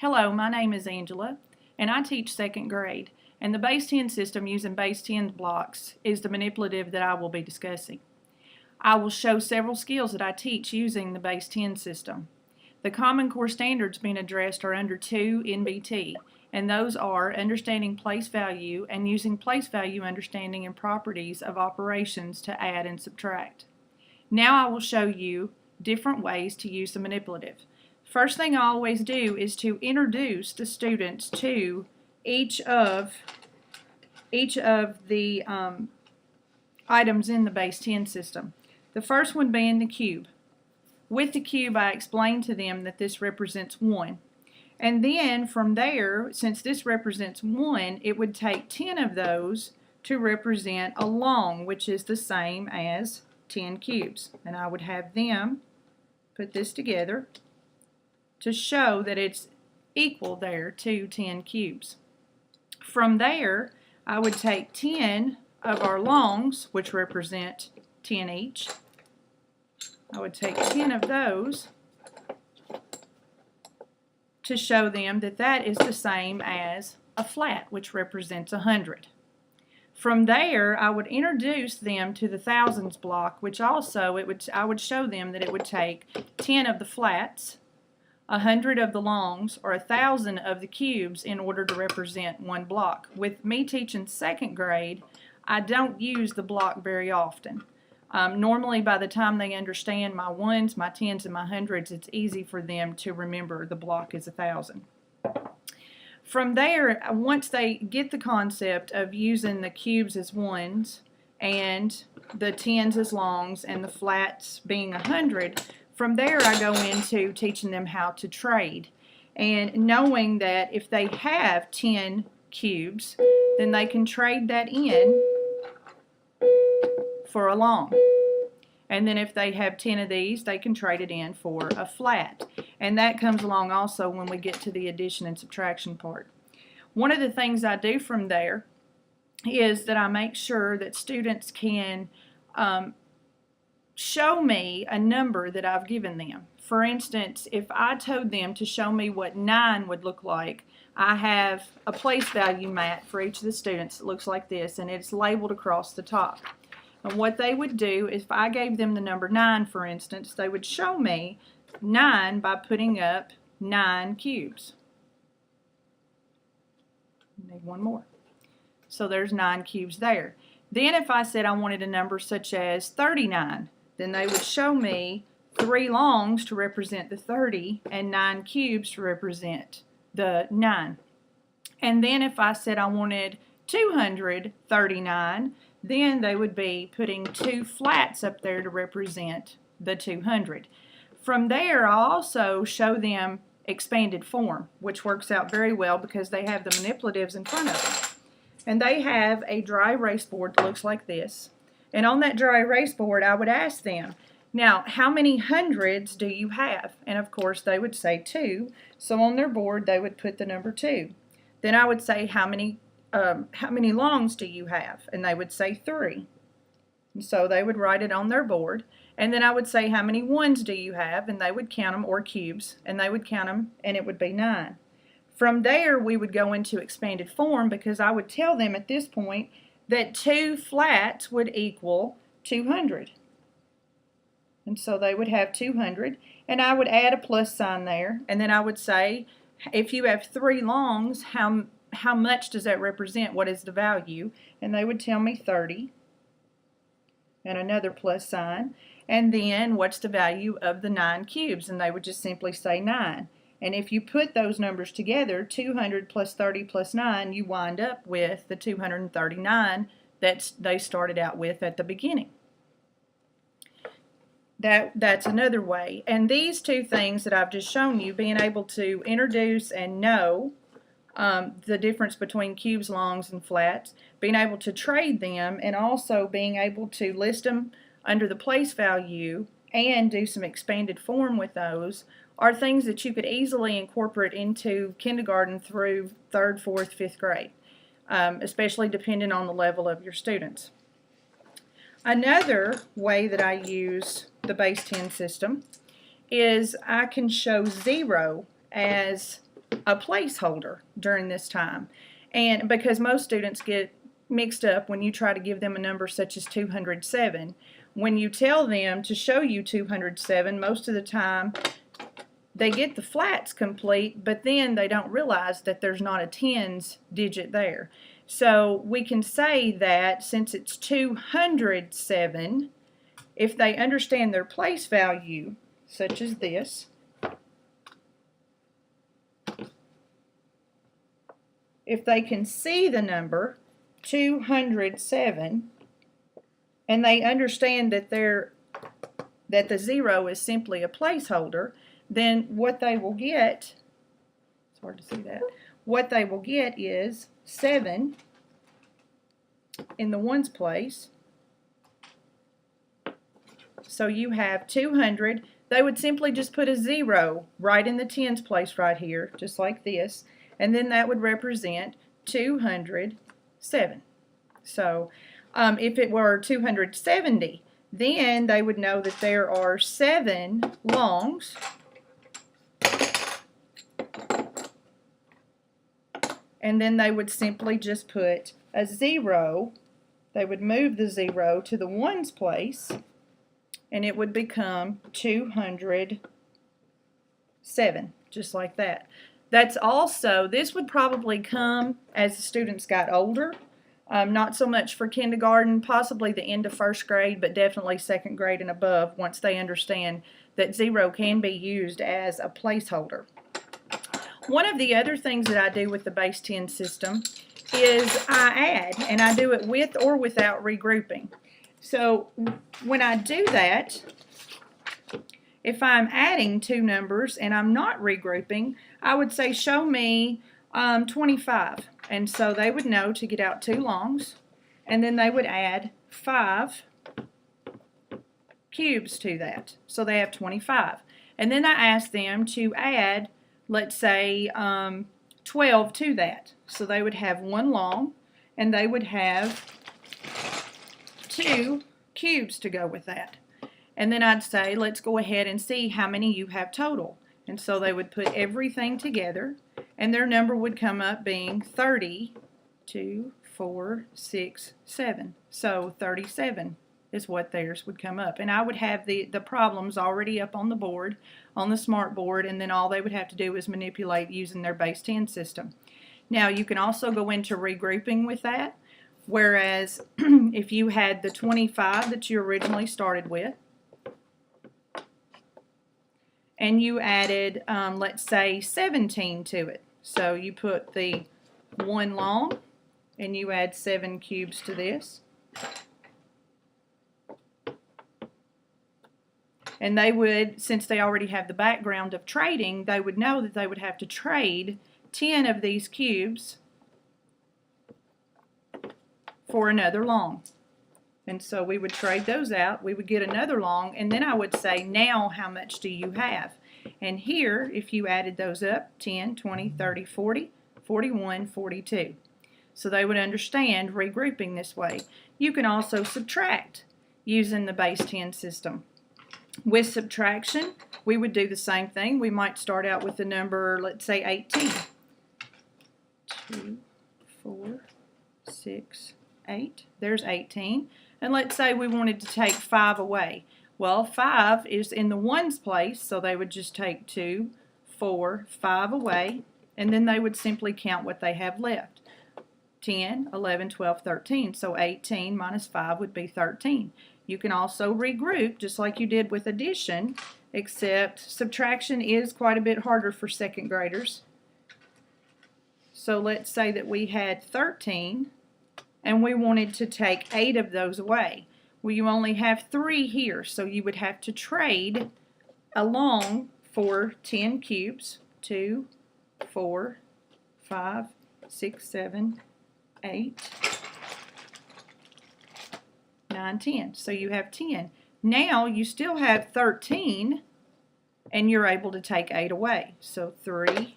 Hello, my name is Angela, and I teach second grade, and the base 10 system using base 10 blocks is the manipulative that I will be discussing. I will show several skills that I teach using the base 10 system. The Common Core standards being addressed are under 2 NBT, and those are understanding place value and using place value understanding and properties of operations to add and subtract. Now I will show you different ways to use the manipulative. First thing I always do is to introduce the students to each of the items in the base 10 system. The first one being the cube. With the cube, I explain to them that this represents 1. And then from there, since this represents 1, it would take 10 of those to represent a long, which is the same as 10 cubes. And I would have them put this together to show that it's equal there to 10 cubes. From there, I would take 10 of our longs, which represent 10 each. I would take 10 of those to show them that that is the same as a flat, which represents 100. From there, I would introduce them to the thousands block, which also I would show them that it would take 10 of the flats, 100 of the longs, or 1,000 of the cubes in order to represent one block. With me teaching second grade, I don't use the block very often. Normally, by the time they understand my ones, my tens, and my hundreds, it's easy for them to remember the block is 1,000. From there, once they get the concept of using the cubes as ones and the tens as longs and the flats being 100, from there I go into teaching them how to trade, and knowing that if they have 10 cubes, then they can trade that in for a long. And then if they have 10 of these, they can trade it in for a flat. And that comes along also when we get to the addition and subtraction part. One of the things I do from there is that I make sure that students can show me a number that I've given them. For instance, if I told them to show me what 9 would look like, I have a place value mat for each of the students that looks like this, and it's labeled across the top. And what they would do is, if I gave them the number 9, for instance, they would show me 9 by putting up 9 cubes. Need one more. So there's 9 cubes there. Then if I said I wanted a number such as 39, then they would show me 3 longs to represent the 30 and 9 cubes to represent the 9. And then if I said I wanted 239, then they would be putting 2 flats up there to represent the 200. From there, I'll also show them expanded form, which works out very well because they have the manipulatives in front of them. And they have a dry erase board that looks like this. And on that dry erase board, I would ask them, now, how many hundreds do you have? And of course, they would say 2. So on their board, they would put the number 2. Then I would say, how many longs do you have? And they would say 3. And so they would write it on their board. And then I would say, how many ones do you have? And they would count them, or cubes, and they would count them, and it would be 9. From there, we would go into expanded form because I would tell them at this point that 2 flats would equal 200. And so they would have 200, and I would add a plus sign there, and then I would say, if you have 3 longs, how much does that represent? What is the value? And they would tell me 30, and another plus sign, and then what's the value of the 9 cubes? And they would just simply say 9. And if you put those numbers together, 200 plus 30 plus 9, you wind up with the 239 that they started out with at the beginning. That's another way. And these 2 things that I've just shown you, being able to introduce and know the difference between cubes, longs, and flats, being able to trade them, and also being able to list them under the place value and do some expanded form with those, are things that you could easily incorporate into kindergarten through 3rd, 4th, 5th grade, especially depending on the level of your students. Another way that I use the base 10 system is I can show 0 as a placeholder during this time. And because most students get mixed up when you try to give them a number such as 207. When you tell them to show you 207, most of the time they get the flats complete, but then they don't realize that there's not a tens digit there. So we can say that since it's 207, if they understand their place value, such as this, if they can see the number 207 and they understand that the 0 is simply a placeholder, then what they will get, it's hard to see that, what they will get is 7 in the ones place. So you have 200. They would simply just put a 0 right in the tens place right here, just like this, and then that would represent 207. So if it were 270, then they would know that there are 7 longs, and then they would simply just put a 0. They would move the 0 to the ones place, and it would become 207, just like that. That's also, this would probably come as the students got older, not so much for kindergarten, possibly the end of first grade, but definitely second grade and above once they understand that 0 can be used as a placeholder. One of the other things that I do with the base 10 system is I add, and I do it with or without regrouping. So when I do that, if I'm adding two numbers and I'm not regrouping, I would say show me 25. And so they would know to get out 2 longs, and then they would add 5 cubes to that. So they have 25. And then I ask them to add, let's say, 12 to that. So they would have 1 long, and they would have 2 cubes to go with that. And then I'd say, let's go ahead and see how many you have total. And so they would put everything together, and their number would come up being 30, 2, 4, 6, 7. So 37 is what theirs would come up. And I would have the problems already up on the board, on the smart board, and then all they would have to do is manipulate using their base 10 system. Now you can also go into regrouping with that, whereas if you had the 25 that you originally started with, and you added, let's say, 17 to it. So you put the 1 long, and you add 7 cubes to this. And they would, since they already have the background of trading, they would know that they would have to trade 10 of these cubes for another long. And so we would trade those out, we would get another long, and then I would say, now how much do you have? And here, if you added those up, 10, 20, 30, 40, 41, 42. So they would understand regrouping this way. You can also subtract using the base 10 system. With subtraction, we would do the same thing. We might start out with the number, let's say 18. 2, 4, 6, 8. There's 18. And let's say we wanted to take 5 away. Well, 5 is in the ones place, so they would just take 2, 4, 5 away, and then they would simply count what they have left. 10, 11, 12, 13. So 18 minus 5 would be 13. You can also regroup just like you did with addition, except subtraction is quite a bit harder for second graders. So let's say that we had 13 and we wanted to take 8 of those away. Well, you only have 3 here, so you would have to trade along for 10 cubes. 2, 4, 5, 6, 7, 8, 9, 10. So you have 10. Now you still have 13, and you're able to take 8 away. So 3,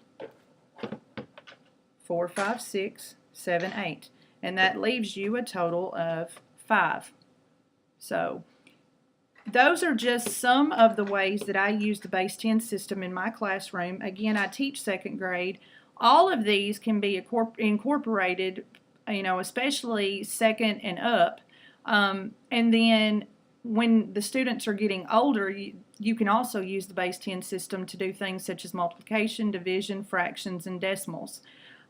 4, 5, 6, 7, 8. And that leaves you a total of 5. So those are just some of the ways that I use the base 10 system in my classroom. Again, I teach second grade. All of these can be incorporated, especially second and up. And then when the students are getting older, you can also use the base 10 system to do things such as multiplication, division, fractions, and decimals.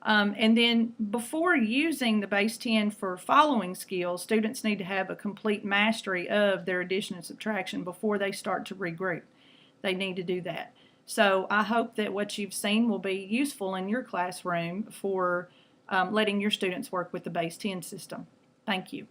And then before using the base 10 for following skills, students need to have a complete mastery of their addition and subtraction before they start to regroup. They need to do that. So I hope that what you've seen will be useful in your classroom for letting your students work with the base 10 system. Thank you.